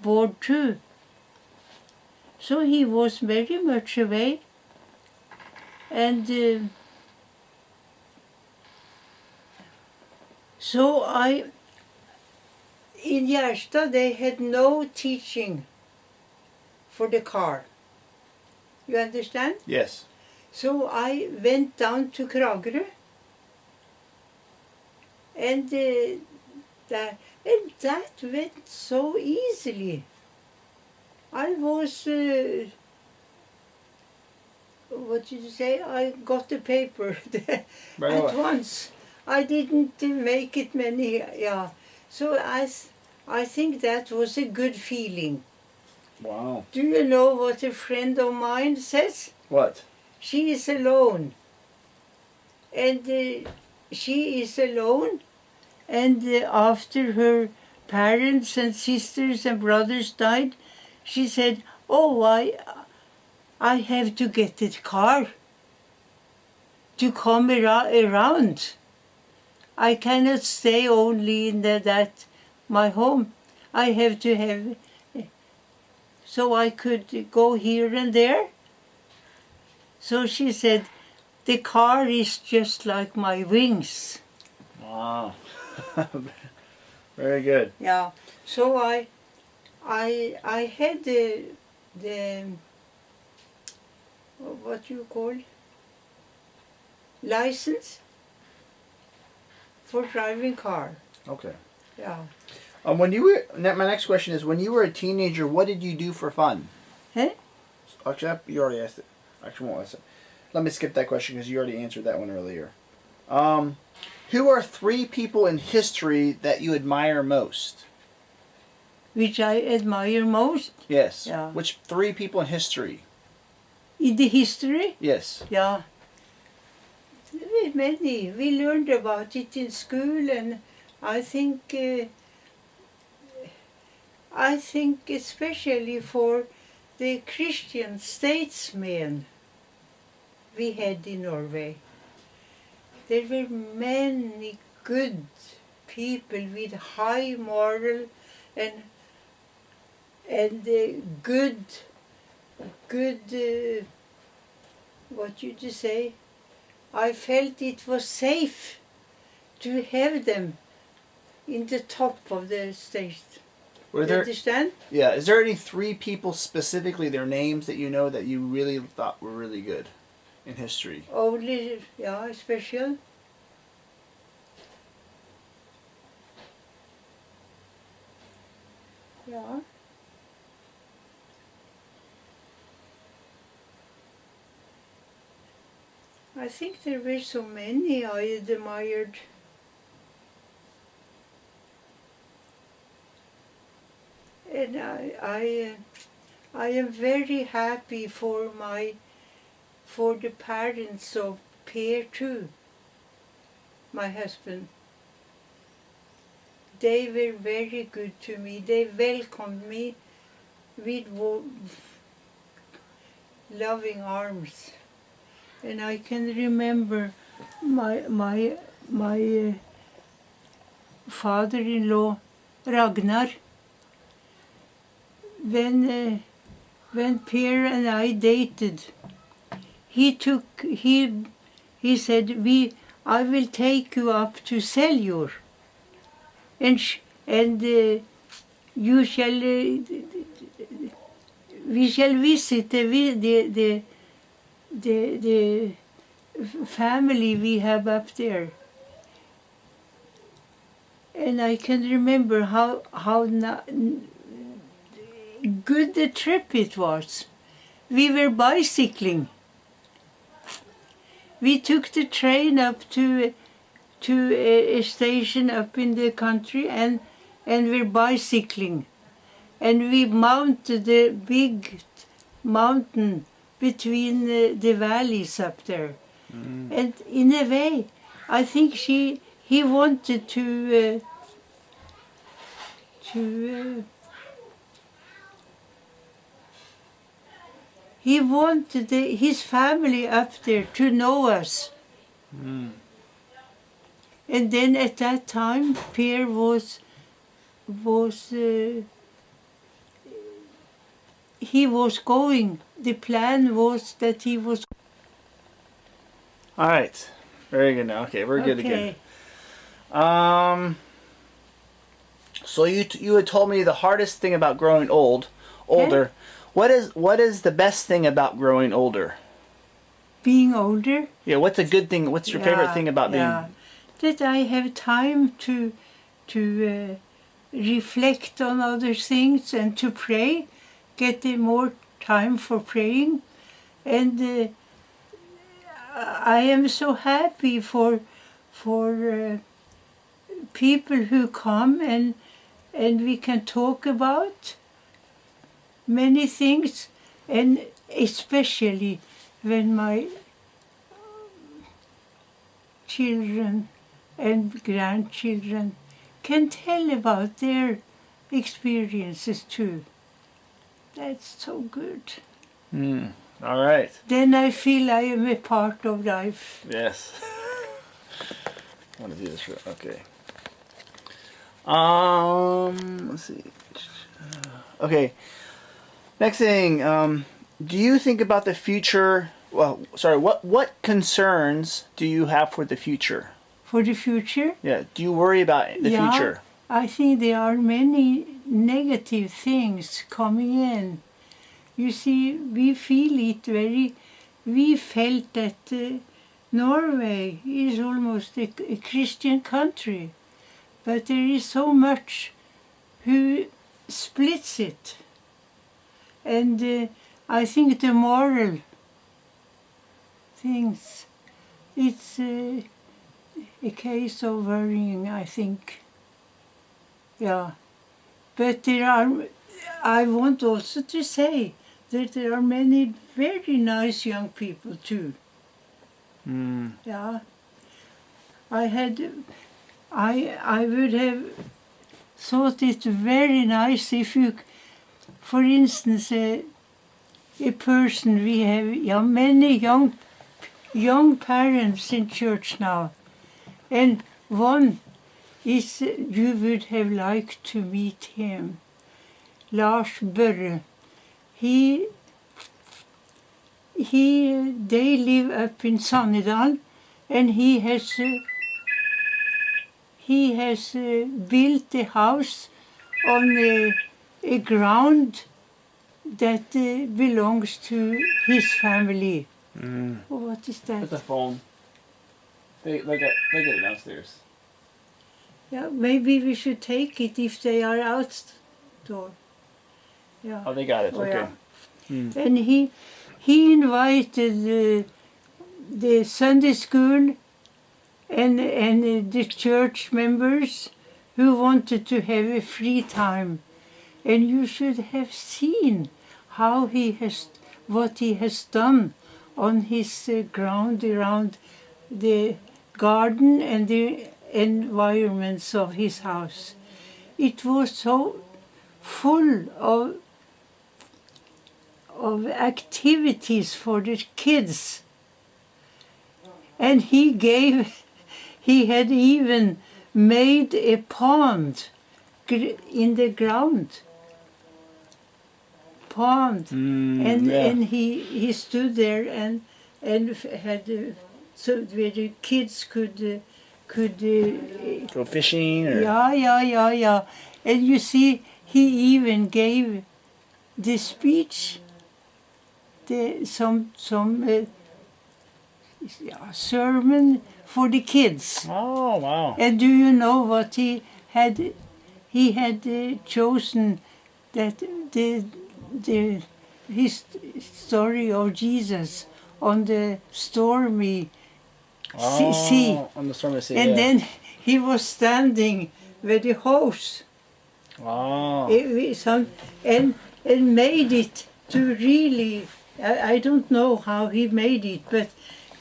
board too. So he was very much away. And so in Gjerstad they had no teaching for the car. You understand? Yes. So I went down to Kragerø, and that went so easily. I was, what did you say? I got the paper Right at away. once. I didn't make it many, yeah. So I think that was a good feeling. Wow. Do you know what a friend of mine says? What? She is alone. And she is alone. And after her parents and sisters and brothers died, she said, "Oh, I have to get a car to come around. I cannot stay only in my home. I have to have, so I could go here and there." So she said, "The car is just like my wings." Wow. Very good. Yeah. So I had the what you call license for driving car. Okay. Yeah. When you were, my next question is, when you were a teenager, what did you do for fun? Huh? Actually, you already asked it. Actually, won't ask it. Let me skip that question because you already answered that one earlier. Who are 3 people in history that you admire most? Which I admire most. Yes. Yeah. Which 3 people in history? In the history? Yes. Yeah. Many. We learned about it in school, and I think especially for the Christian statesmen we had in Norway. There were many good people with high moral and good what you just say. I felt it was safe to have them in the top of the state. Were You there? understand? Yeah. Is there any 3 people specifically, their names that you know that you really thought were really good in history? Only, yeah, special. Yeah. I think there were so many I admired. And I am very happy for the parents of Per too. my husband. They were very good to me. They welcomed me with loving arms. And I can remember my father-in-law, Ragnar, when Per and I dated, he said, I will take you up to Seljord, and you shall we shall visit the family we have up there. And I can remember how good the trip it was. We were bicycling. We took the train up to a station up in the country and we're bicycling. And we mounted the big mountain between the valleys up there. Mm. And in a way, I think he wanted to he wanted his family up there to know us. Mm. And then at that time, Per he was going. The plan was that he was. All right, very good now. Okay, we're good again. So you had told me the hardest thing about growing older. Okay. What is the best thing about growing older? Being older? Yeah. What's a good thing? What's your favorite thing about being? That I have time to reflect on other things and to pray. Get more time for praying, and I am so happy for people who come and we can talk about many things, and especially when my children and grandchildren can tell about their experiences too. That's so good. All right. Then I feel I am a part of life. Yes. I want to do this. Okay. Let's see. Okay. Next thing. Do you think about the future? Well, sorry. What concerns do you have for the future? For the future? Yeah. Do you worry about the future? I think there are many negative things coming in. You see, we felt that Norway is almost a Christian country, but there is so much who splits it. And I think the moral things, it's a case of worrying, I think. Yeah, but I want also to say that there are many very nice young people too. Yeah, I would have thought it very nice if you, for instance, a person we have many young parents in church now, and one is you would have liked to meet him, Lars Børre. They live up in Sannedal, and he has built a house on a ground that belongs to his family. Oh, what is that? It's a phone. They get it downstairs. Yeah, maybe we should take it if they are outdoor. Yeah. Oh, they got it. Okay. Yeah. And he invited the Sunday school and the church members who wanted to have a free time. And you should have seen what he has done on his ground around the garden and the environments of his house. It was so full of activities for the kids. And he had even made a pond in the ground. And he stood there and had so where the kids could Go fishing or yeah. And you see, he even gave the speech, some sermon for the kids. Oh wow. And do you know what he had? He had chosen that his story of Jesus on the stormy sea. On the stormy sea. And then he was standing with the hose. Oh. And made it to really, I don't know how he made it, but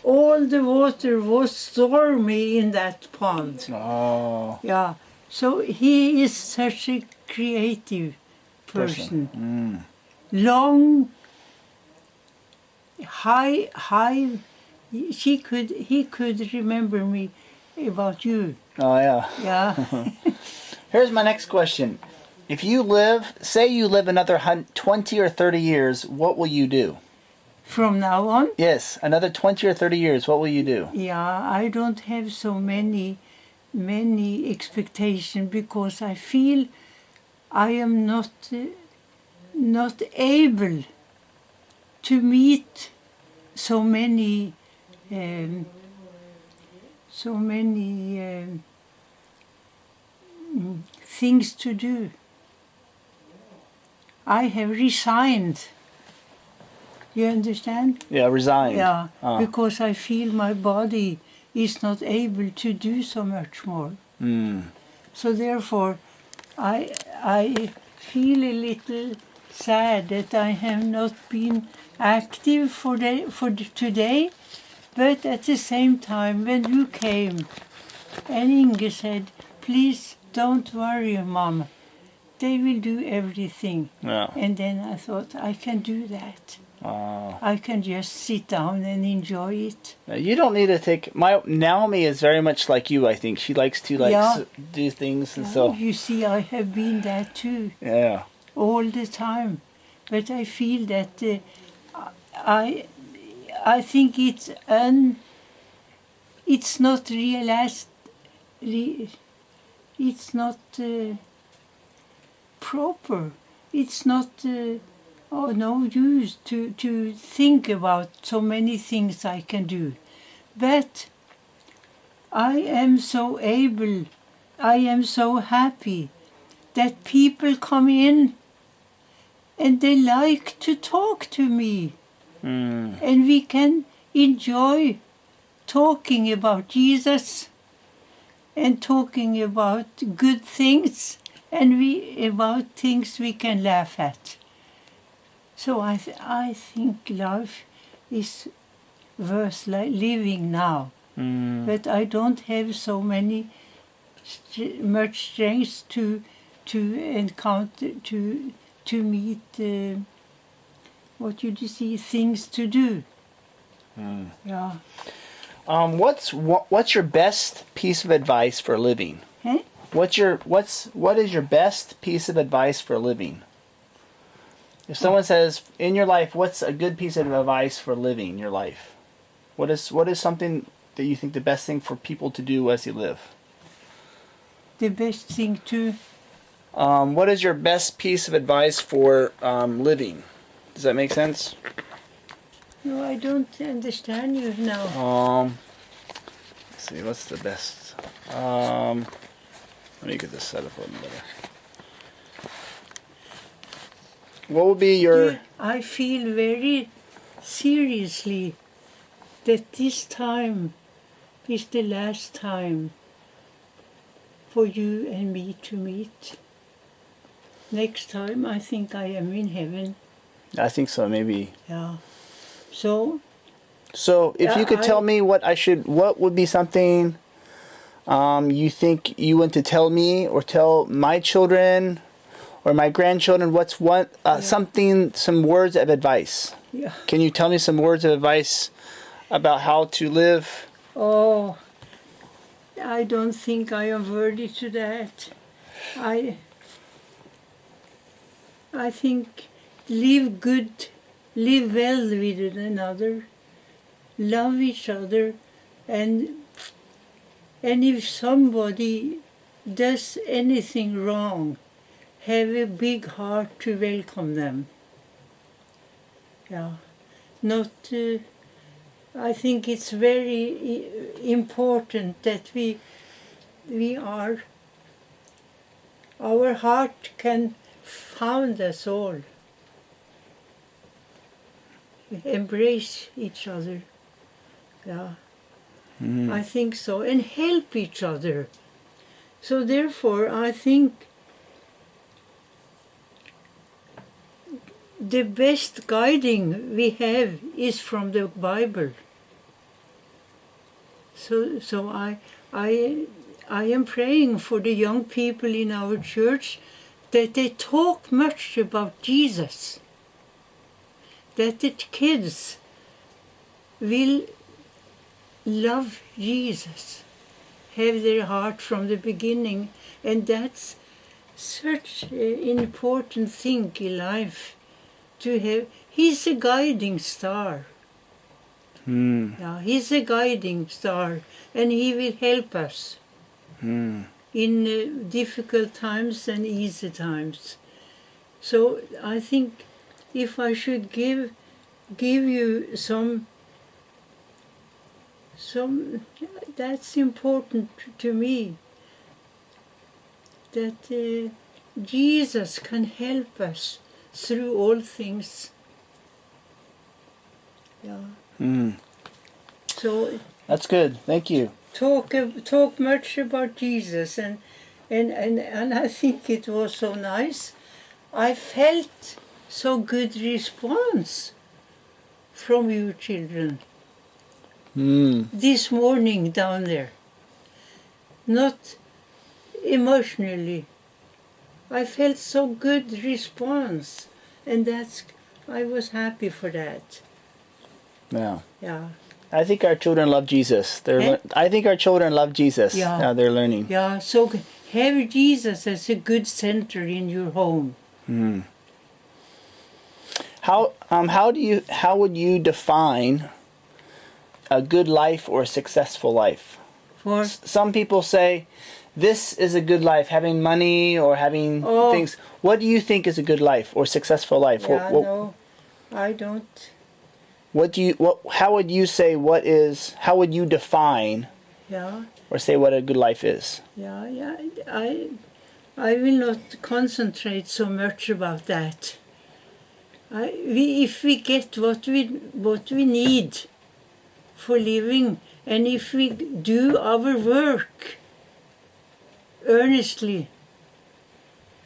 all the water was stormy in that pond. Oh. Yeah, so he is such a creative person. Long, high, he could remember me about you. Oh yeah. Yeah. Here's my next question. If you say you live another 20 or 30 years, what will you do? From now on? Yes, another 20 or 30 years, what will you do? Yeah, I don't have so many expectations because I feel I am not able to meet so many things to do. I have resigned. You understand? Yeah, resigned. Yeah, because I feel my body is not able to do so much more. So therefore, I feel a little sad that I have not been active for today, but at the same time, when you came, and Inge said, "Please don't worry, Mom. They will do everything." Yeah. And then I thought, I can do that. I can just sit down and enjoy it. You don't need to take... Naomi is very much like you, I think. She likes to do things and so... You see, I have been that too. Yeah. All the time. But I feel that I think it's not it's not proper. It's not no use to think about so many things I can do. But I am so able, I am so happy that people come in and they like to talk to me. And we can enjoy talking about Jesus and talking about good things and about things we can laugh at. So I think life is worth living now. But I don't have so much strength to encounter, to meet, what you see, things to do. Yeah. What's your best piece of advice for living? Eh? What is your best piece of advice for living? If someone says in your life, what's a good piece of advice for living your life? What is something that you think the best thing for people to do as you live? The best thing to... what is your best piece of advice for living? Does that make sense? No, I don't understand you now. Let's see, what's the best? Let me get this set up a little better. What would be your... I feel very seriously that this time is the last time for you and me to meet. Next time I think I am in heaven. I think so, maybe. Yeah. So So if you could tell me what would be something you think you want to tell me or tell my children or my grandchildren, some words of advice? Yeah. Can you tell me some words of advice about how to live? Oh, I don't think I am worthy to that. I think live good, live well with another, love each other, and if somebody does anything wrong, have a big heart to welcome them. Yeah, not. I think it's very important that our heart can found us all. Embrace each other. Yeah, I think so, and help each other. So therefore, I think the best guiding we have is from the Bible. So I am praying for the young people in our church that they talk much about Jesus, that the kids will love Jesus, have their heart from the beginning, and that's such an important thing in life to have. He's a guiding star. Yeah, he's a guiding star, and he will help us in difficult times and easy times. So I think if I should give you some that's important to me, that Jesus can help us through all things. Yeah. So that's good. Thank you. Talk much about Jesus, and I think it was so nice. I felt so good response from you children this morning down there. Not emotionally. I felt so good response, and I was happy for that. Yeah. Yeah. I think our children love Jesus. I think our children love Jesus. Yeah. Now they're learning. Yeah. So have Jesus as a good center in your home. How would you define a good life or a successful life? For Some people say this is a good life, having money or having things. What do you think is a good life or successful life? Yeah, no, I don't. How would you say how would you define or say what a good life is? Yeah, I will not concentrate so much about that. If we get what we need for living, and if we do our work earnestly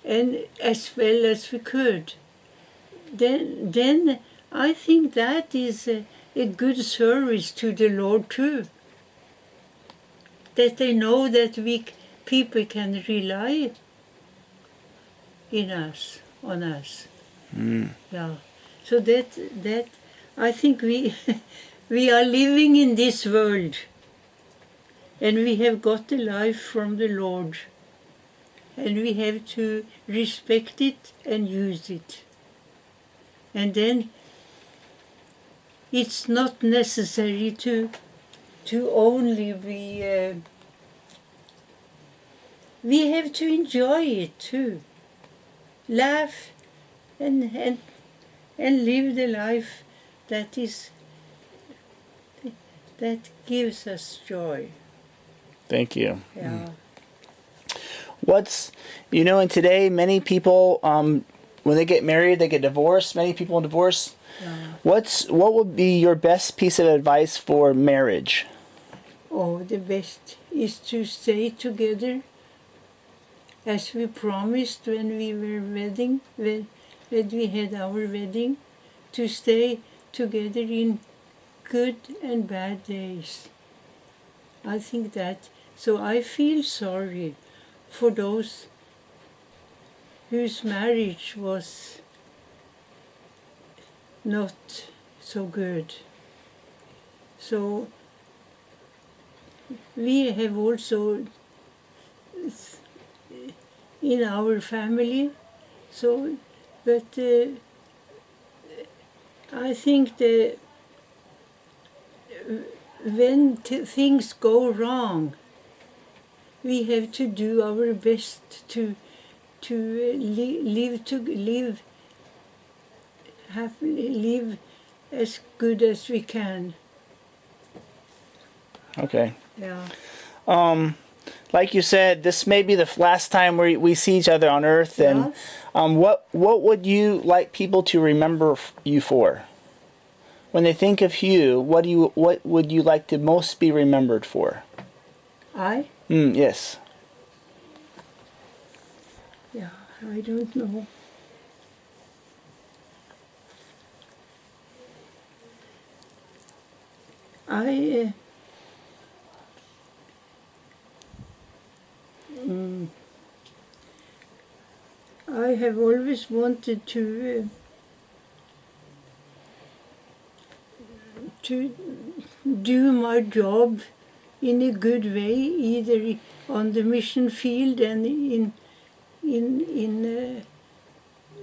and as well as we could, then I think that is a good service to the Lord too. That they know that people can rely on us. Yeah. So that I think we we are living in this world, and we have got the life from the Lord, and we have to respect it and use it. And then it's not necessary to only be. We have to enjoy it too. Laugh and live the life that gives us joy. Thank you. Yeah. And today many people, when they get married, they get divorced. Many people divorce. Yeah. What would be your best piece of advice for marriage? Oh, the best is to stay together as we promised when we were when we had our wedding, to stay together good and bad days. I think that. So I feel sorry for those whose marriage was not so good. So we have also in our family, so, but I think that when things go wrong, we have to do our best to live happily, live as good as we can. Okay. Yeah. Like you said, this may be the last time we see each other on Earth. And what would you like people to remember you for? When they think of you, what would you like to most be remembered for? I? Yes. Yeah, I don't know. I have always wanted to do my job in a good way, either on the mission field and in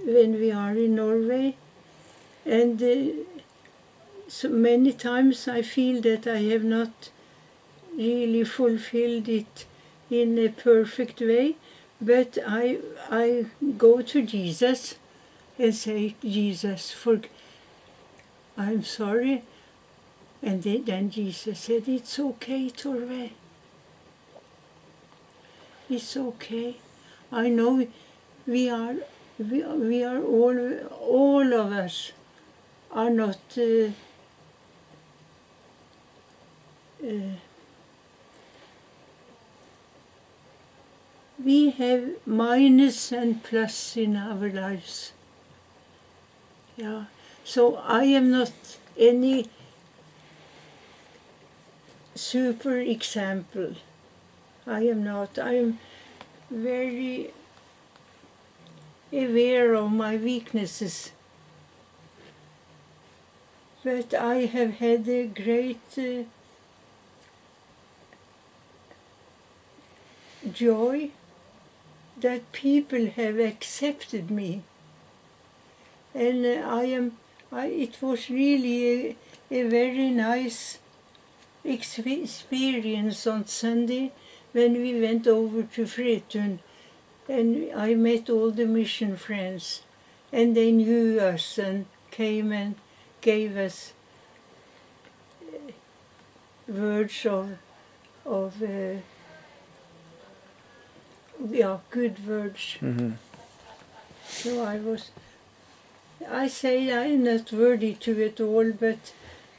when we are in Norway. And so many times I feel that I have not really fulfilled it in a perfect way, but I go to Jesus and say, Jesus, I'm sorry. And then Jesus said, it's okay, Torveig. It's okay. I know we are all of us are not we have minus and plus in our lives. Yeah. So I am not any super example. I am not. I am very aware of my weaknesses. But I have had a great joy that people have accepted me. And it was really a very nice experience on Sunday when we went over to Fretun, and I met all the mission friends, and they knew us and came and gave us words of good words. Mm-hmm. So I say I'm not worthy to it all, but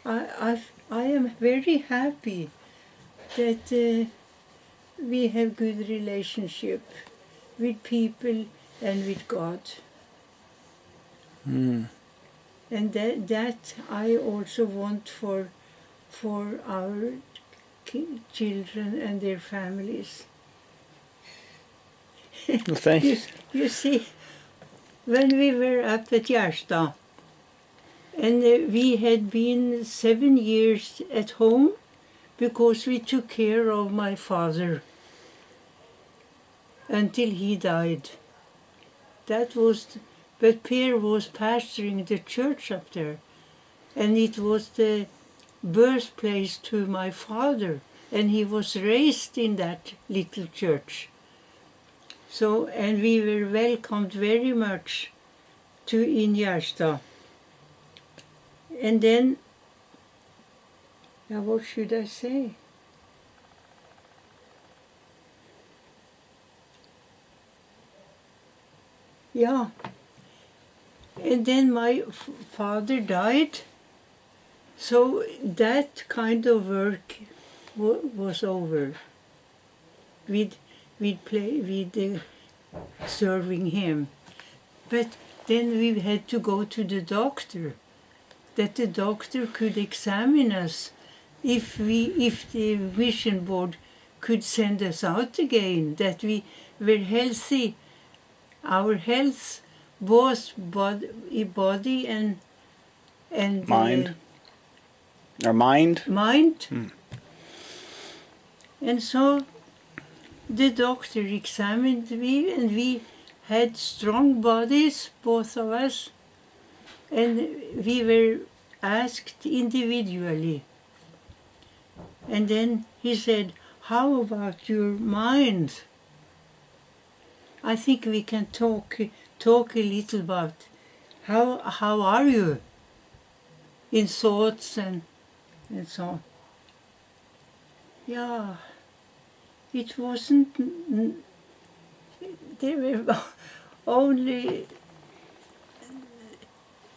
I am very happy that we have good relationship with people and with God. Mm. And that I also want for our children and their families. Well, thank you. You see, when we were up at Gjerstad, and we had been 7 years at home because we took care of my father until he died. But Per was pastoring the church up there, and it was the birthplace to my father, and he was raised in that little church. So, and we were welcomed very much in Gjerstad. And then, what should I say? Yeah. And then my father died, so that kind of work was over with serving him. But then we had to go to the doctor, that the doctor could examine us if the vision board could send us out again, that we were healthy, our health, both body and Mind. Our mind? mind. And so the doctor examined me, and we had strong bodies, both of us, and we were asked individually. And then he said, "How about your mind? I think we can talk a little about how are you in thoughts and so on." Yeah, it wasn't. There were only.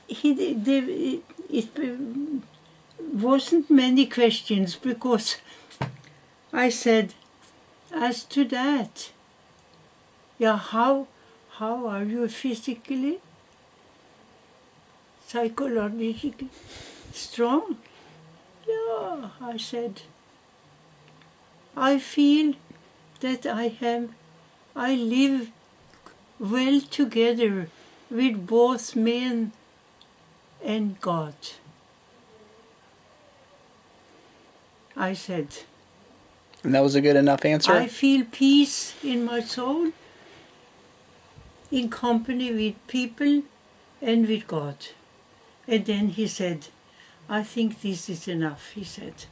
It wasn't many questions, because I said, as to that, yeah, how are you physically, psychologically strong? Yeah, I said, I feel that I live well together with both men and God. I said, And that was a good enough answer? I feel peace in my soul, in company with people and with God. And then he said, I think this is enough, he said.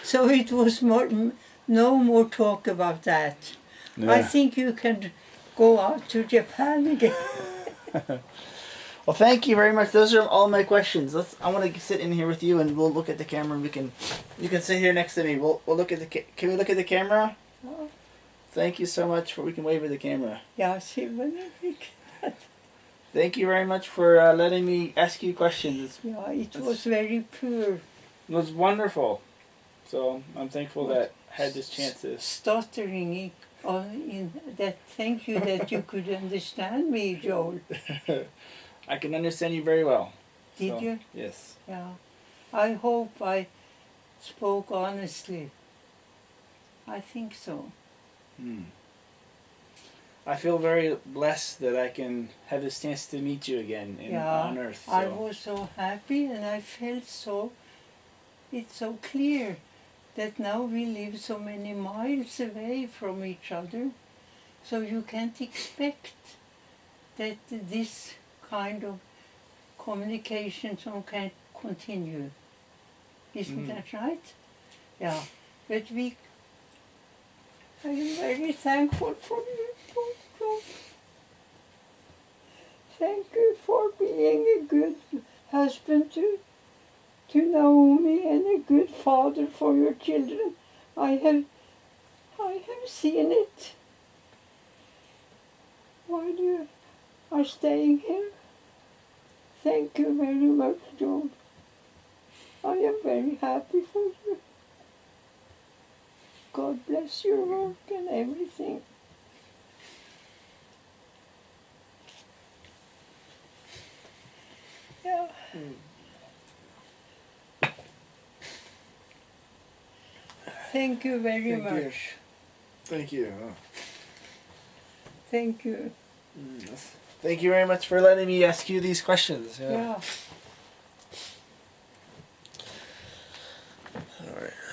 So it was no more talk about that. Yeah. I think you can go out to Japan again. Well, thank you very much. Those are all my questions. I want to sit in here with you, and we'll look at the camera. And you can sit here next to me. We'll look at the. Can we look at the camera? Oh. Thank you so much we can wave at the camera. Yeah, see when Thank you very much for letting me ask you questions. Yeah, it was very poor. It was wonderful. So I'm thankful that I had this chance to. Stuttering in that. Thank you that you could understand me, Joel. I can understand you very well. Did you? Yes. Yeah. I hope I spoke honestly. I think so. I feel very blessed that I can have this chance to meet you again on Earth. So. I was so happy, and I felt it's so clear that now we live so many miles away from each other, so you can't expect that this kind of communication can continue. Isn't that right? Yeah. But I am very thankful for you. Thank you for being a good husband to Naomi, and a good father for your children. I have seen it while you are staying here. Thank you very much, Joel. I am very happy for you. God bless your work and everything. Yeah. Thank you very much. Thank you. Thank you. Thank you very much for letting me ask you these questions. Yeah. All right.